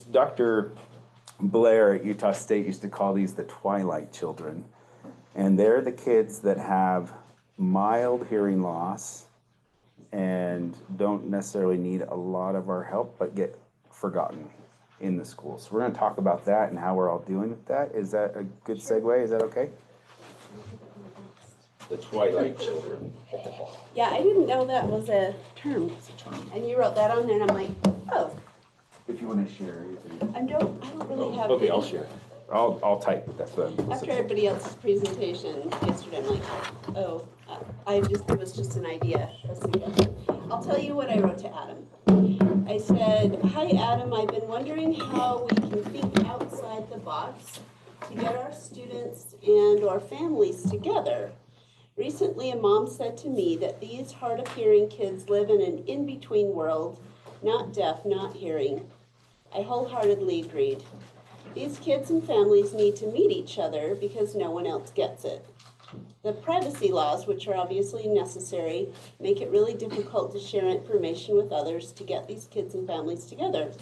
Dr. Blair at Utah State used to call these the Twilight children. And they're the kids that have mild hearing loss and don't necessarily need a lot of our help, but get forgotten in the school. So we're going to talk about that and how we're all doing with that. Is that a good segue? Is that okay? The Twilight children. Yeah, I didn't know that was a term. And you wrote that on there, and I'm like, oh. If you want to share. I don't really have. Okay, I'll share. I'll type it. That's what I'm After everybody else's presentation yesterday, I'm like, oh, it was just an idea. I'll tell you what I wrote to Adam. I said, hi Adam, I've been wondering how we can think outside the box to get our students and our families together. Recently, a mom said to me that these hard of hearing kids live in an in-between world, not deaf, not hearing. I wholeheartedly agreed. These kids and families need to meet each other because no one else gets it. The privacy laws, which are obviously necessary, make it really difficult to share information with others to get these kids and families together.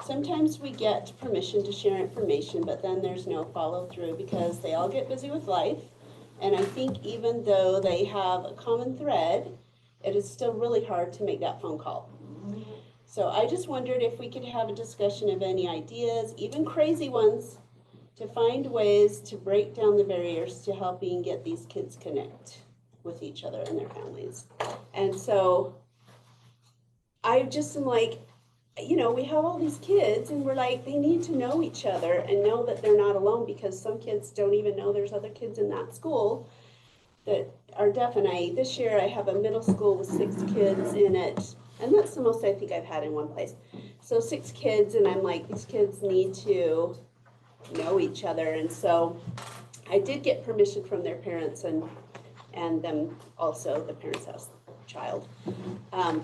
Sometimes we get permission to share information, but then there's no follow through because they all get busy with life. And I think even though they have a common thread, it is still really hard to make that phone call. So I just wondered if we could have a discussion of any ideas, even crazy ones, to find ways to break down the barriers to helping get these kids connect with each other and their families. And so I just am like, you know, we have all these kids and we're like, they need to know each other and know that they're not alone, because some kids don't even know there's other kids in that school that are deaf. And this year I have a middle school with 6 kids in it. And that's the most I think I've had in one place. So 6 kids, and I'm like, these kids need to know each other. And so I did get permission from their parents and them also, the parents asked the child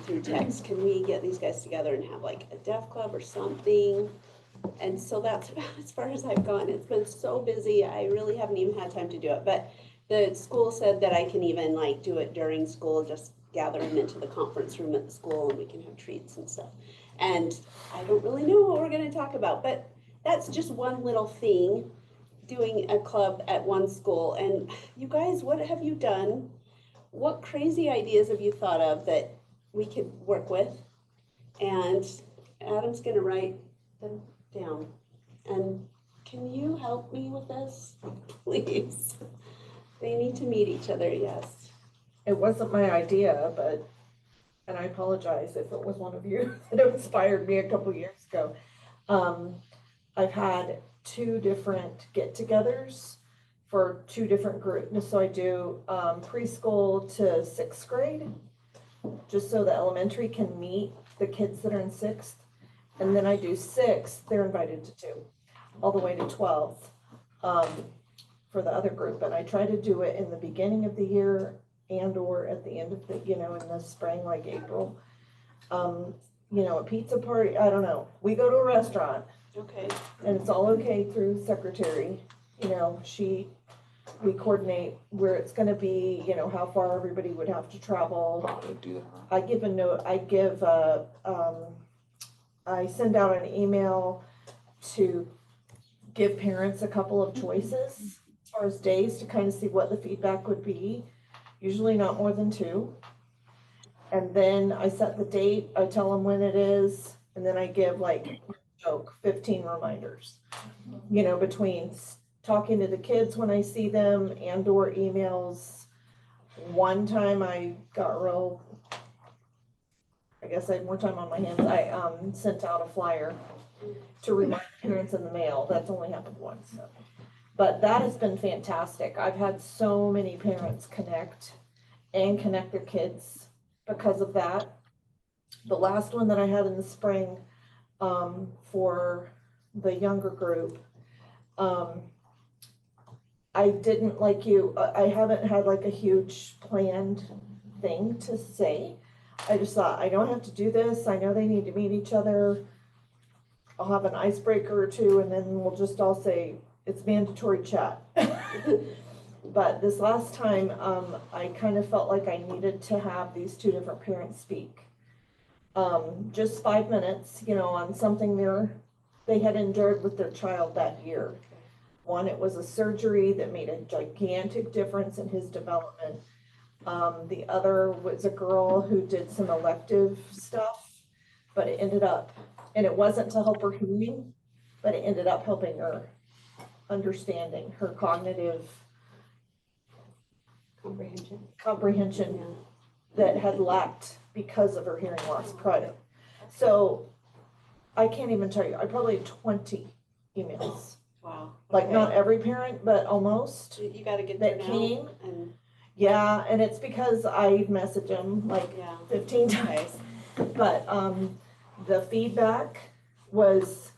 through text, can we get these guys together and have like a deaf club or something? And so that's about as far as I've gone. It's been so busy, I really haven't even had time to do it. But the school said that I can even like do it during school, just gather them into the conference room at the school and we can have treats and stuff. And I don't really know what we're going to talk about, but that's just one little thing, doing a club at one school. And you guys, what have you done? What crazy ideas have you thought of that we could work with? And Adam's going to write them down. And can you help me with this, please? They need to meet each other, yes. It wasn't my idea, but, and I apologize if it was one of you that inspired me a couple years ago. I've had 2 different get-togethers for 2 different groups. So I do preschool to 6th grade, just so the elementary can meet the kids that are in 6th. And then I do 6th, they're invited to 2, all the way to 12th for the other group. And I try to do it in the beginning of the year and or at the end of the, in the spring, like April. A pizza party, I don't know. We go to a restaurant. Okay. And it's all okay through secretary. We coordinate where it's gonna be, how far everybody would have to travel. I give a note, I send out an email to give parents a couple of choices as far as days to kind of see what the feedback would be. Usually not more than 2. And then I set the date, I tell them when it is, and then I give 15 reminders, between talking to the kids when I see them and or emails. One time I got I guess I had more time on my hands. I sent out a flyer to remind parents in the mail. That's only happened once. So. But that has been fantastic. I've had so many parents connect their kids because of that. The last one that I had in the spring for the younger group, I didn't I haven't had a huge planned thing to say. I just thought, I don't have to do this. I know they need to meet each other. I'll have an icebreaker or 2, and then we'll just all say, it's mandatory chat. But this last time, I kind of felt like I needed to have these 2 different parents speak. Just 5 minutes, on something they're they had endured with their child that year. One, it was a surgery that made a gigantic difference in his development. The other was a girl who did some elective stuff, but it ended up, and it wasn't to help her hearing, but it ended up helping her understanding, her cognitive comprehension Yeah. that had lacked because of her hearing loss prior. So I can't even tell you, I probably had 20 emails. Wow. Like Okay. not every parent, but almost. You gotta get that there now. came. And Yeah, and it's because I message them like yeah. 15 times. But the feedback was,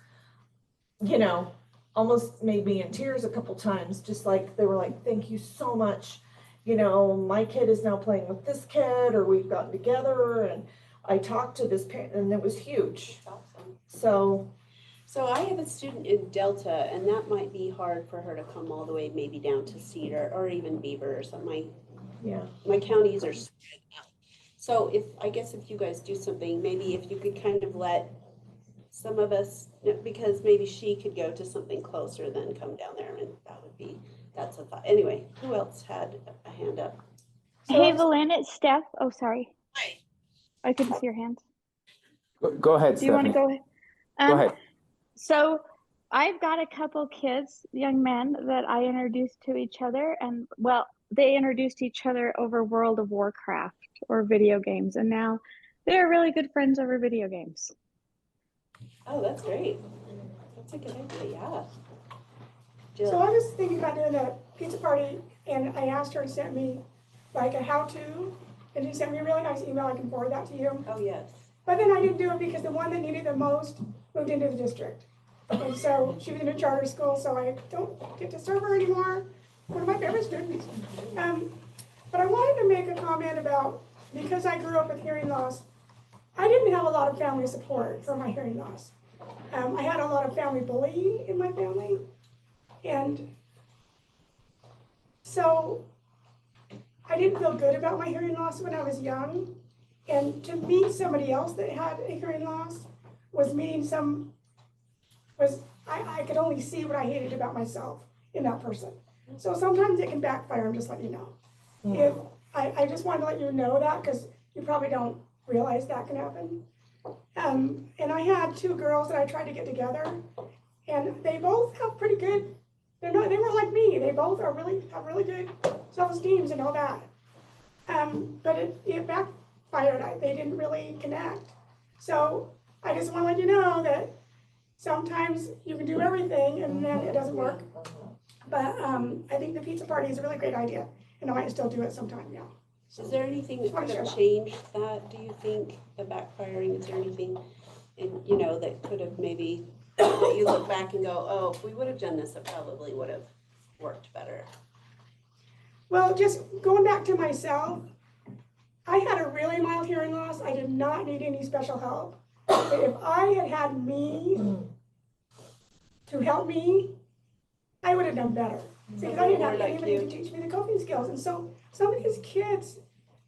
you know, almost made me in tears a couple times. Just like they were like, "Thank you so much. You know, my kid is now playing with this kid, or we've gotten together." And I talked to this parent, and it was huge. That's awesome. So I have a student in Delta, and that might be hard for her to come all the way maybe down to Cedar or even Beaver or something. yeah. My counties are spread out. So I guess if you guys do something, maybe if you could kind of let some of us, because maybe she could go to something closer than come down there, and that's a thought. Anyway, who else had a hand up? So Hey, Valynn, it's Steph. Oh, sorry. Hi. I couldn't see your hands. Go ahead, Do you want to Stephanie. go ahead? Go ahead. So I've got a couple kids, young men, that I introduced to each other, and well, they introduced each other over World of Warcraft or video games, and now they're really good friends over video games. Oh, that's great. That's a good idea, yeah. So I was thinking about doing a pizza party, and I asked her to send me like a how-to, and she sent me a really nice email. I can forward that to you. Oh, yes. But then I didn't do it because the one that needed the most moved into the district. And so she was in a charter school, so I don't get to serve her anymore. One of my favorite students. But I wanted to make a comment about, because I grew up with hearing loss, I didn't have a lot of family support for my hearing loss. I had a lot of family bullying in my family. And so I didn't feel good about my hearing loss when I was young. And to meet somebody else that had a hearing loss was I could only see what I hated about myself in that person. So sometimes it can backfire, I'm just letting you know. If I just wanted to let you know that, because you probably don't realize that can happen. And I had two girls that I tried to get together, and they both have pretty good, they weren't like me, they both have really good self-esteems and all that. But it backfired, they didn't really connect. So I just want to let you know that sometimes you can do everything and then it doesn't work. But I think the pizza party is a really great idea, and I might still do it sometime, yeah. Is there anything that could have changed that, do you think, the backfiring? Is there anything, that could have maybe, that you look back and go, oh, if we would have done this, it probably would have worked better? Well, just going back to myself, I had a really mild hearing loss. I did not need any special help. But if I had had me to help me, I would have done better. Because I didn't have anybody to teach me the coping skills. And so some of these kids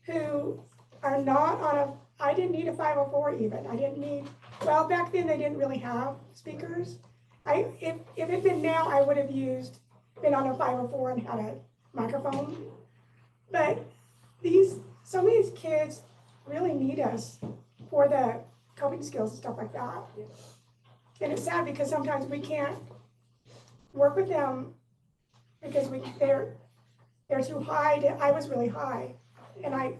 who are not I didn't need a 504 even. I didn't need, well, back then they didn't really have speakers. If it had been now, I would have been on a 504 and had a microphone. But some of these kids really need us for the coping skills and stuff like that. And it's sad because sometimes we can't work with them because they're too high. I was really high, and I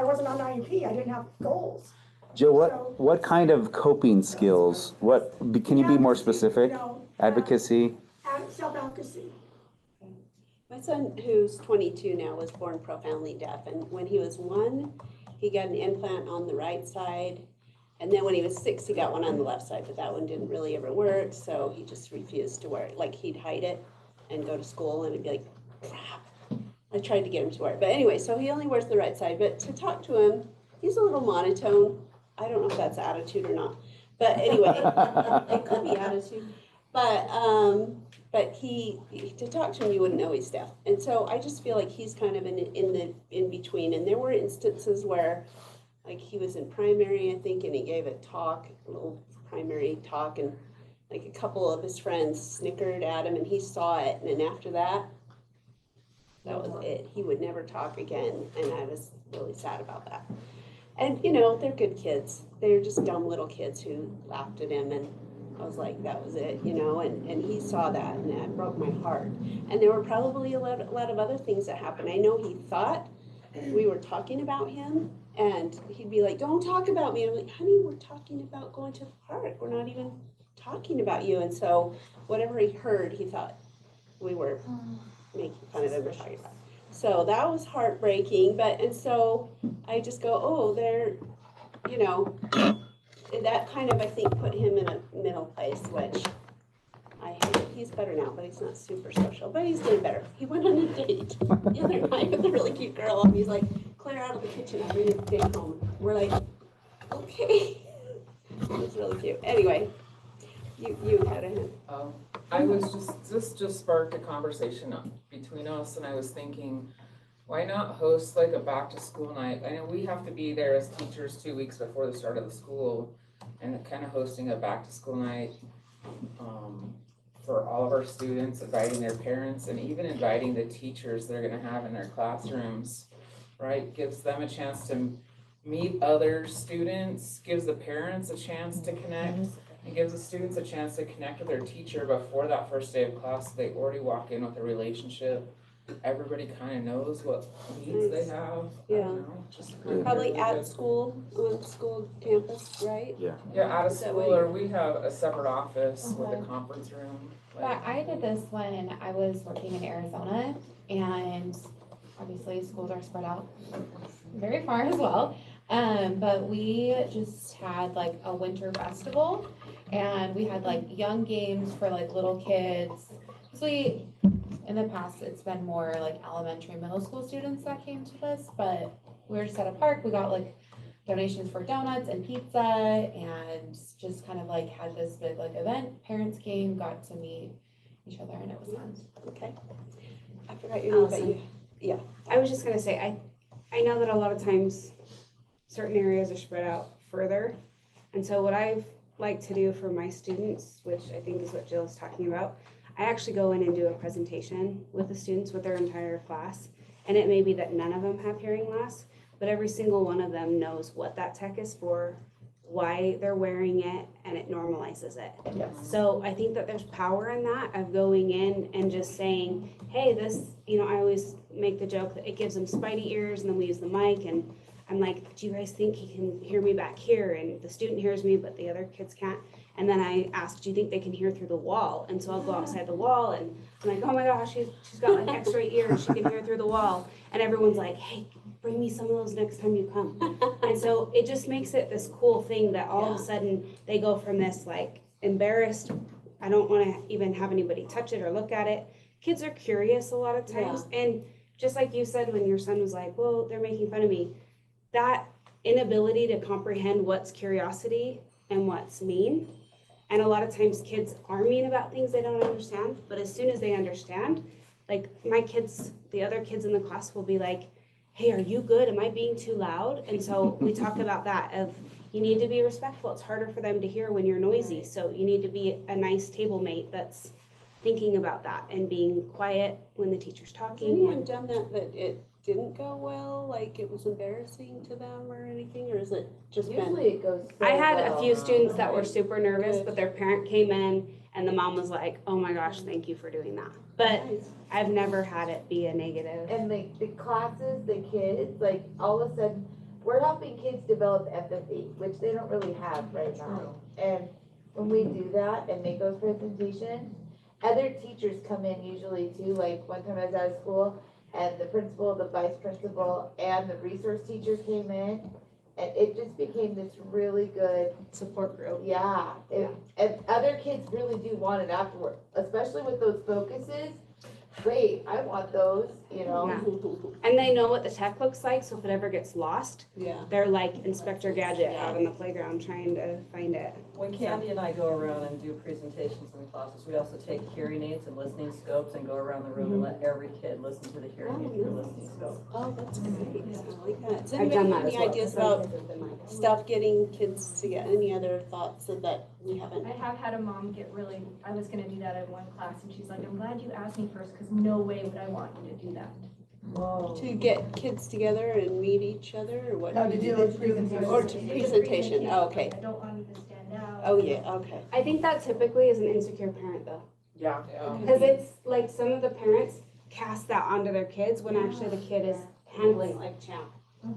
wasn't on IEP. I didn't have goals. Jill, what kind of coping skills? Can you be more specific? Advocacy? Self-advocacy. My son, who's 22 now, was born profoundly deaf, and when he was 1, he got an implant on the right side, and then when he was 6, he got one on the left side, but that one didn't really ever work, so he just refused to wear it. Like, he'd hide it and go to school, and it'd be like, crap. I tried to get him to wear it, but anyway, so he only wears the right side, but to talk to him, he's a little monotone. I don't know if that's attitude or not, but anyway, it could be attitude. But to talk to him, you wouldn't know he's deaf. And so I just feel like he's kind of in between. And there were instances where like he was in primary, I think, and he gave a talk, a little primary talk, and like a couple of his friends snickered at him, and he saw it, and then after that, that was it. He would never talk again, and I was really sad about that. And you know, they're good kids. They're just dumb little kids who laughed at him, and I was like, that was it, you know, and he saw that, and that broke my heart. And there were probably a lot of other things that happened. I know he thought we were talking about him, and he'd be like, don't talk about me. I'm like, honey, we're talking about going to the park. We're not even talking about you. And so whatever he heard, he thought we were making fun of him or talking about him. So that was heartbreaking. And so I just go, oh, they're, you know, that kind of, I think, put him in a middle place, which I hate. He's better now, but he's not super social, but he's doing better. He went on a date the other night with a really cute girl, and he's like, clear out of the kitchen, I'm ready to take home. We're like, okay. It's really cute. Anyway, you had a hand. I was just sparked a conversation between us, and I was thinking, why not host like a back to school night? I know we have to be there as teachers 2 weeks before the start of the school, and kind of hosting a back to school night for all of our students, inviting their parents, and even inviting the teachers they're gonna have in their classrooms, right? Gives them a chance to meet other students, gives the parents a chance to connect, and gives the students a chance to connect with their teacher before that first day of class, so they already walk in with a relationship. Everybody kind of knows what needs they have. Yeah. I don't know, just kind of Probably really at good. school, on school campus, right? Yeah, out of Is that school, what or we have a separate office with a conference room. But I did this when I was working in Arizona, and obviously schools are spread out very far as well. But we just had like a winter festival, and we had like young games for like little kids. So in the past, it's been more like elementary, middle school students that came to this, but we were just at a park. We got like donations for donuts and pizza, and just kind of like had this big like event. Parents came, got to meet each other, and it was fun. Okay. I forgot your name, but Allison. you, I was just gonna say, I know that a lot of times certain areas are spread out further. And so what I've liked to do for my students, which I think is what Jill's talking about, I actually go in and do a presentation with the students, with their entire class. And it may be that none of them have hearing loss, but every single one of them knows what that tech is for, why they're wearing it, and it normalizes it. Yes. So I think that there's power in that, of going in and just saying, hey, this, you know, I always make the joke that it gives them spidey ears, and then we use the mic, and I'm like, do you guys think he can hear me back here? And the student hears me, but the other kids can't. And then I ask, do you think they can hear through the wall? And so I'll go outside the wall, and I'm like, oh my gosh, she's got like X-ray ears, she can hear through the wall. And everyone's like, hey, bring me some of those next time you come. And so it just makes it this cool thing that all of a sudden they go from this like embarrassed, I don't want to even have anybody touch it or look at it. Kids are curious a lot of times. And just like you said, when your son was like, well, they're making fun of me, that inability to comprehend what's curiosity and what's mean. And a lot of times kids are mean about things they don't understand, but as soon as they understand, like my kids, the other kids in the class will be like, hey, are you good? Am I being too loud? And so we talk about that of, you need to be respectful. It's harder for them to hear when you're noisy. So you need to be a nice table mate that's thinking about that and being quiet when the teacher's has talking. anyone done that it didn't go well? Like it was embarrassing to them or anything, or is it just been? Usually it goes. I had a well. few students that were super nervous, Good. but their parent came in and the mom was like, oh my gosh, thank you for doing that. But Nice. I've never had it be a negative. And the classes, the kids, like all of a sudden, we're helping kids develop empathy, which they don't really have right now. And when we do that and make those presentations, other teachers come in usually too. Like one time I was out of school and the principal, the vice principal, and the resource teacher came in, and it just became this really good Support group. and other kids really do want it afterward, especially with those focuses. wait, I want those, you know? Yeah. And they know what the tech looks like, so if it ever gets lost, Yeah. they're like Inspector Gadget out on the playground trying to find it. When Candy and I go around and do presentations in classes, we also take hearing aids and listening scopes and go around the room and let every kid listen to the hearing aid through listening scope. Oh, that's great. I like that. Does I've done anybody that have as any well. ideas 'cause some about kids have been like, stuff getting kids to get any other thoughts so that we haven't? I have had a mom get really, I was gonna do that in one class, and she's like, I'm glad you asked me first, because no way would I want you to do that. Whoa. To get kids together and meet each other or what? No, to do a presentation. Or to presentation, oh, okay. I don't want you to stand out. Oh, yeah, okay. I think that typically is an insecure parent though. Yeah. Because it's like some of the parents cast that onto their kids when actually the kid is handling it like champ,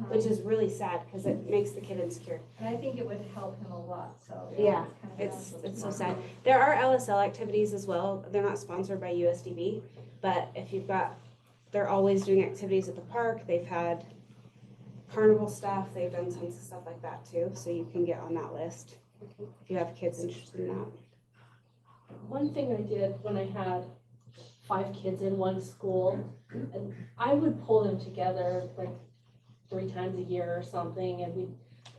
which is really sad because it makes the kid insecure. And I think it would help him a lot, so. Yeah, it's kind of It's so sad. There are LSL activities as well. They're not sponsored by USDB, but if you've got, they're always doing activities at the park. They've had carnival stuff. They've done tons of stuff like that too. So you can get on that list if you have kids interested in that. One thing I did when I had 5 kids in one school, and I would pull them together like 3 times a year or something, and we'd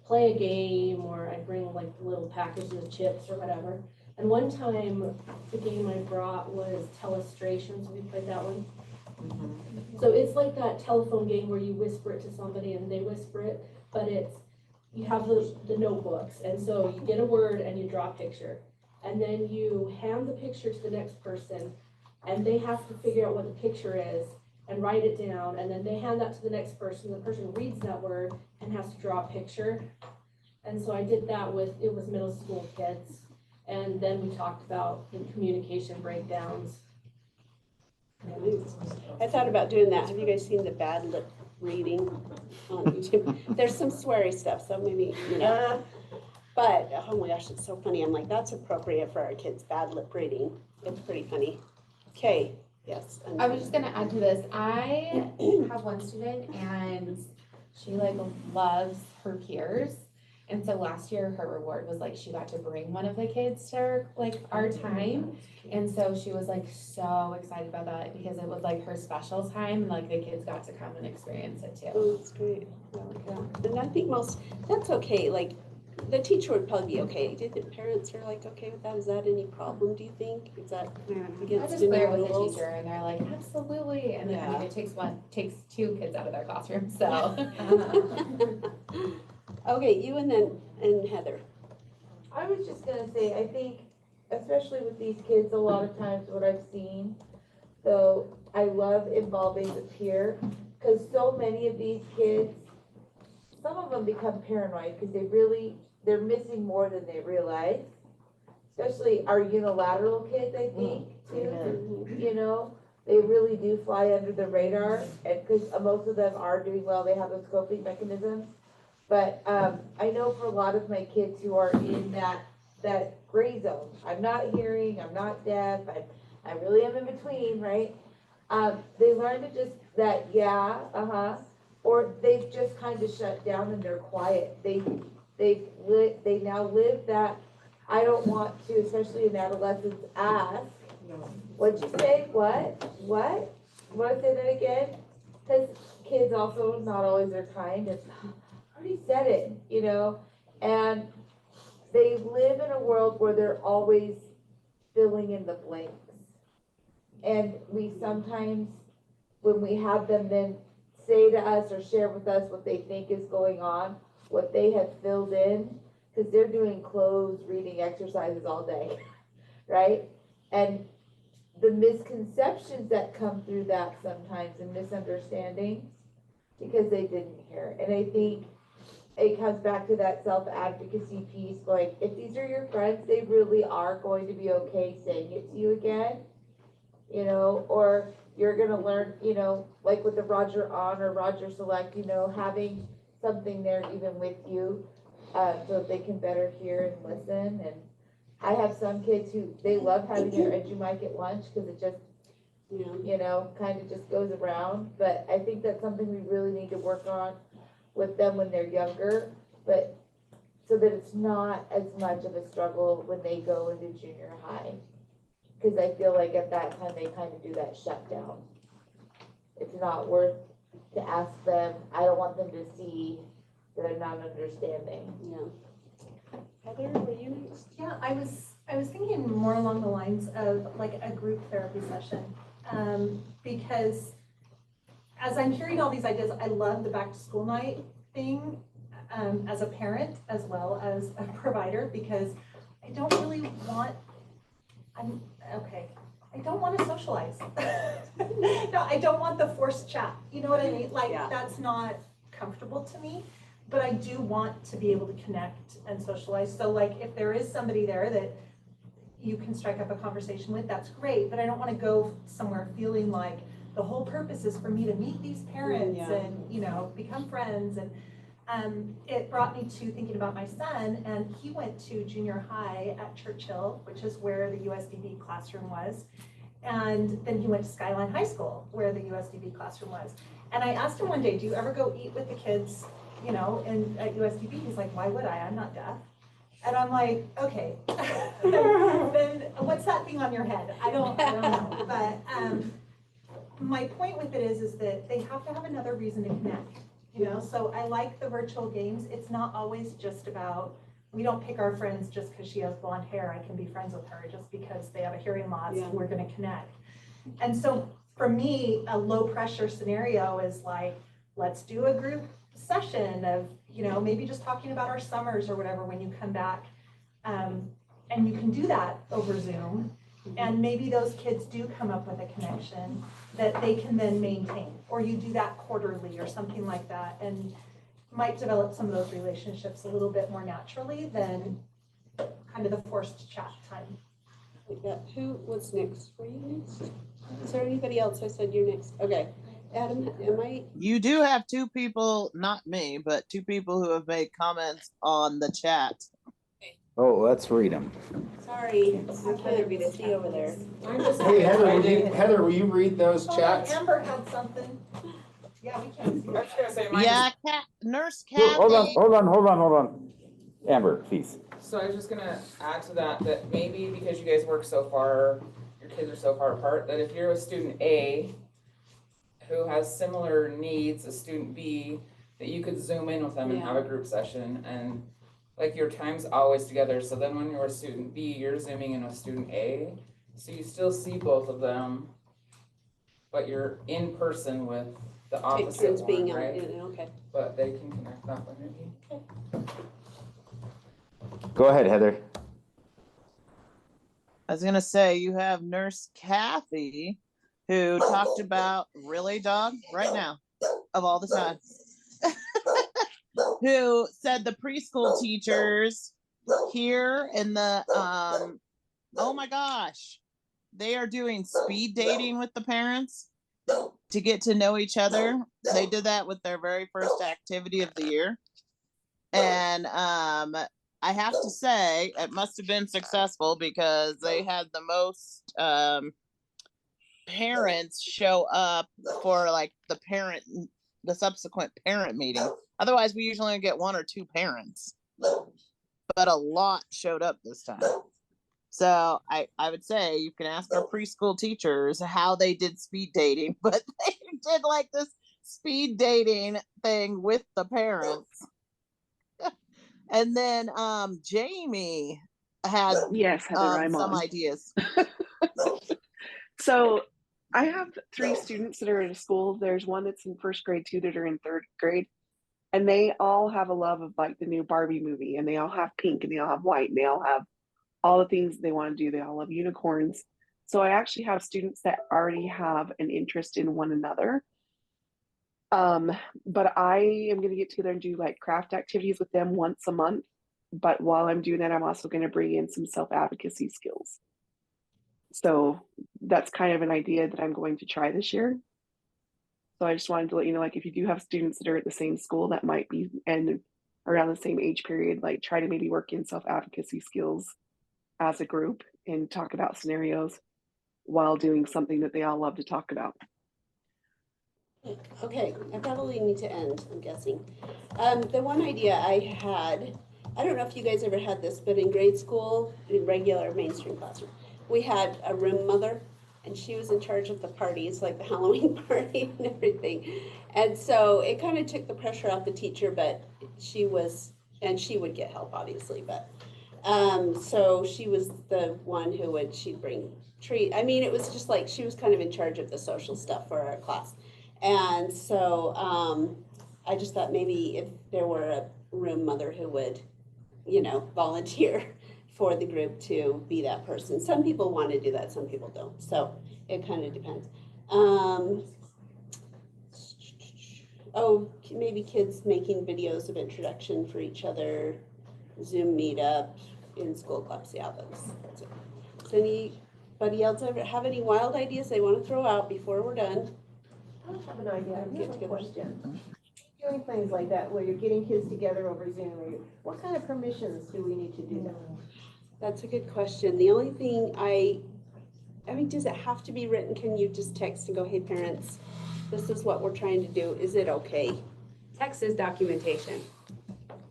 play a game, or I'd bring like little packages of chips or whatever. And one time, the game I brought was Telestrations. Have you played that one? So it's like that telephone game where you whisper it to somebody and they whisper it, but it's, you have the notebooks, and so you get a word and you draw a picture. And then you hand the picture to the next person, and they have to figure out what the picture is and write it down, and then they hand that to the next person. The person reads that word and has to draw a picture. And so I did that with, it was middle school kids. And then we talked about the communication breakdowns. I thought about doing that. Have you guys seen the bad lip reading on YouTube? There's some sweary stuff, so maybe, you know. But, oh my gosh, it's so funny. I'm like, that's appropriate for our kids, bad lip reading. It's pretty funny. Okay, yes. I was just gonna add to this. I have one student and she like loves her peers. And so last year her reward was like she got to bring one of the kids to her, like our time. And so she was like so excited about that because it was like her special time and like the kids got to come and experience it too. Oh, that's great. I like that. And I think that's okay. Like, the teacher would probably be okay. Do you think parents are like okay with that? Is that any problem, do you think? Is that I against just any clear with the rules? teacher and they're like, absolutely. And then I mean, Yeah. it takes 2 kids out of their classroom, so. Okay, you and Heather. I was just gonna say, I think, especially with these kids, a lot of times what I've seen, so I love involving the peer, because so many of these kids, some of them become paranoid because they're missing more than they realize. Especially our unilateral kids, I think, too, you know, they really do fly under the radar, and because most of them are doing well, they have those coping mechanisms. But I know for a lot of my kids who are in that gray zone, I'm not hearing, I'm not deaf, I really am in between, right? They learn to just that, or they've just kind of shut down and they're quiet. They now live that, I don't want to, especially in adolescence, ask, what'd you say, what? Want to say that again? Because kids also not always are kind, and already said it, you know, and they live in a world where they're always filling in the blanks. And we sometimes, when we have them then say to us or share with us what they think is going on, what they have filled in, because they're doing closed reading exercises all day, right? And the misconceptions that come through that sometimes and misunderstandings because they didn't hear. And I think it comes back to that self-advocacy piece, going, if these are your friends, they really are going to be okay saying it to you again, you know, or you're gonna learn, you know, like with the Roger On or Roger Select, you know, having something there even with you, so that they can better hear and listen. And I have some kids who, they love having their EduMic at lunch, because it just, you know, kind of just goes around. But I think that's something we really need to work on with them when they're younger, but so that it's not as much of a struggle when they go into junior high. Cause I feel like at that time, they kind of do that shutdown. It's not worth to ask them, I don't want them to see that I'm not understanding. Yeah. Heather, were you next? Yeah, I was thinking more along the lines of like a group therapy session. Because as I'm hearing all these ideas, I love the back to school night thing, as a parent as well as a provider, because I don't really want, I don't want to socialize. No, I don't want the forced chat. You know what I mean? Like, Yeah. that's not comfortable to me, but I do want to be able to connect and socialize. So like, if there is somebody there that you can strike up a conversation with, that's great, but I don't want to go somewhere feeling like the whole purpose is for me to meet these parents and, you know, become friends. And it brought me to thinking about my son, and he went to junior high at Churchill, which is where the USDB classroom was. And then he went to Skyline High School, where the USDB classroom was. And I asked him one day, do you ever go eat with the kids, you know, at USDB? He's like, why would I? I'm not deaf. And I'm like, okay, then what's that thing on your head? I don't know. But my point with it is that they have to have another reason to connect, you know? So I like the virtual games. It's not always just about, we don't pick our friends just because she has blonde hair. I can be friends with her just because they have a hearing loss and we're gonna connect. And so for me, a low pressure scenario is like, let's do a group session of, you know, maybe just talking about our summers or whatever when you come back. And you can do that over Zoom. And maybe those kids do come up with a connection that they can then maintain, or you do that quarterly or something like that, and might develop some of those relationships a little bit more naturally than kind of the forced chat time. What's next? Were you next? Is there anybody else? I said you're next. Okay. Adam, am I? You do have two people, not me, but two people who have made comments on the chat. Oh, let's read them. Sorry, I can't see over there. Hey, Heather, will you read those chats? Amber had something. Yeah, we can't see. I was gonna say mine. Yeah, Nurse Kathy. Hold on. Amber, please. So I was just gonna add to that maybe because you guys work so far, your kids are so far apart, that if you're a student A who has similar needs as student B, that you could Zoom in with them and have a group session, and like your time's always together. So then when you're a student B, you're Zooming in with student A, so you still see both of them, but you're in person with the opposite one, being right? Okay. But they can connect that way maybe. Okay. Go ahead, Heather. I was gonna say you have Nurse Kathy, who talked about really dog right now of all the time, who said the preschool teachers here in the oh my gosh, they are doing speed dating with the parents to get to know each other. They did that with their very first activity of the year, and I have to say it must have been successful because they had the most parents show up for like the subsequent parent meeting. Otherwise, we usually get one or two parents, but a lot showed up this time. So I would say you can ask our preschool teachers how they did speed dating, but they did like this speed dating thing with the parents. And then Jamie had Heather, some ideas. So I have 3 students that are at a school. There's one that's in first grade, 2 that are in 3rd grade. And they all have a love of like the new Barbie movie, and they all have pink and they all have white and they all have all the things they want to do. They all love unicorns. So I actually have students that already have an interest in one another. But I am going to get together and do like craft activities with them once a month. But while I'm doing that, I'm also going to bring in some self-advocacy skills. So that's kind of an idea that I'm going to try this year. So I just wanted to let you know, like, if you do have students that are at the same school that might be and around the same age period, like try to maybe work in self-advocacy skills as a group and talk about scenarios while doing something that they all love to talk about. Okay, I probably need to end, I'm guessing. The one idea I had, I don't know if you guys ever had this, but in grade school, in regular mainstream classroom, we had a room mother, and she was in charge of the parties, like the Halloween party and everything. And so it kind of took the pressure off the teacher, but she was, and she would get help obviously, but so she was the one who would, she'd bring treat. I mean, it was just like she was kind of in charge of the social stuff for our class. And so I just thought maybe if there were a room mother who would, you know, volunteer for the group to be that person. Some people want to do that, some people don't. So it kind of depends. Oh, maybe kids making videos of introduction for each other, Zoom meetup, in school clubs. Yeah, that's it. Does anybody else ever have any wild ideas they want to throw out before we're done? I have an idea. I Get have a together. question. Doing things like that where you're getting kids together over Zoom, what kind of permissions do we need to do that? That's a good question. The only thing I mean, does it have to be written? Can you just text and go, hey parents, this is what we're trying to do. Is it okay? Text is documentation,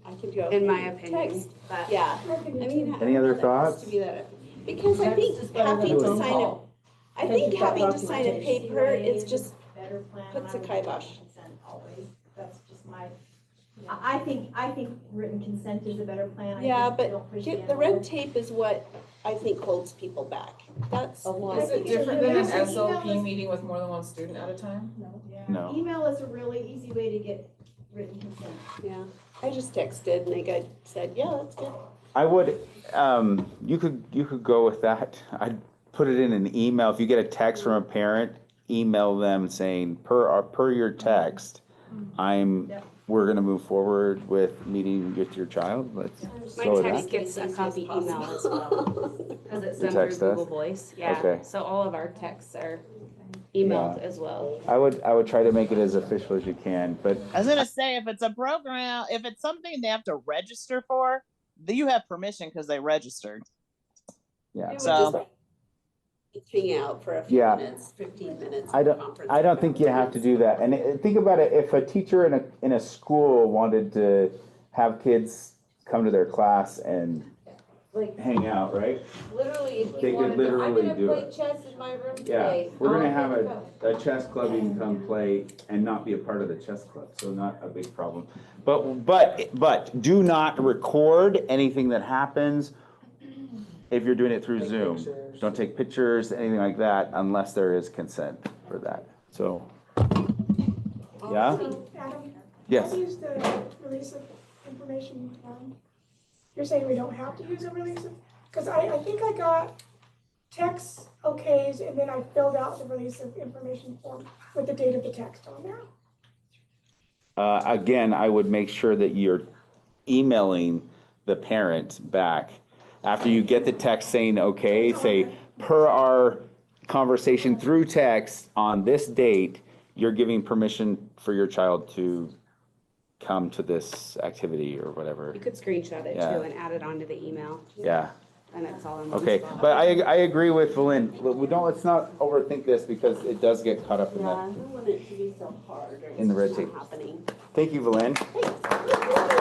I can go. in my "Hey, opinion. text." But Yeah. I mean, Any other I don't know that it has thoughts? to be that, because I Text think is better than having a to phone sign call. I Because think you've got having to sign a documentation. paper, it's just Better plan. puts a and I would kibosh. consent always. That's just my, I think written consent is a better plan. I Yeah, think but don't push the red envelope. tape is what I think holds people back. That's. Is it different than an SLP meeting with more than one student at a time? No. Email is a really easy way to get written consent. Yeah, I just texted and they said, yeah, that's good. I would, you could go with that. I'd put it in an email. If you get a text from a parent, email them saying, per your text, we're gonna move forward with meeting with your child. Let's my go with text that. gets a copy email as well, because it's sent through text us? Google Voice. Yeah, Okay. so all of our texts are emailed Yeah. as well. I would try to make it as official as you can, but I was gonna say, if it's a program, if it's something they have to register for, then you have permission because they registered. yeah. So Hang out for a few Yeah. minutes, 15 minutes. I don't think you have to do that. And think about it, if a teacher in a school wanted to have kids come to their class and Like, hang out, right? literally, if They you could wanted to, I'm literally gonna do play it. chess in my room Yeah, today. we're gonna All have kids come. a chess club, you can come play and not be a part of the chess club, so not a big problem. But do not record anything that happens if you're doing it through Zoom. Don't take pictures, anything like that, unless there is consent for that, so. Yeah? So, Adam, Yes. how do you use the release of information form? You're saying we don't have to use a release of, because I think I got text okays and then I filled out the release of information form with the date of the text on there. Again, I would make sure that you're emailing the parent back. After you get the text saying, okay, say, per our conversation through text on this date, you're giving permission for your child to come to this activity or whatever. You could screenshot it Yeah. too and add it onto the email, Yeah, and it's all in one okay, spot. but I agree with Valynn. Let's not overthink this because it does get caught up in Yeah, I that. don't want it to be so hard or In the red it's not tape. happening. Thank you, Valynn.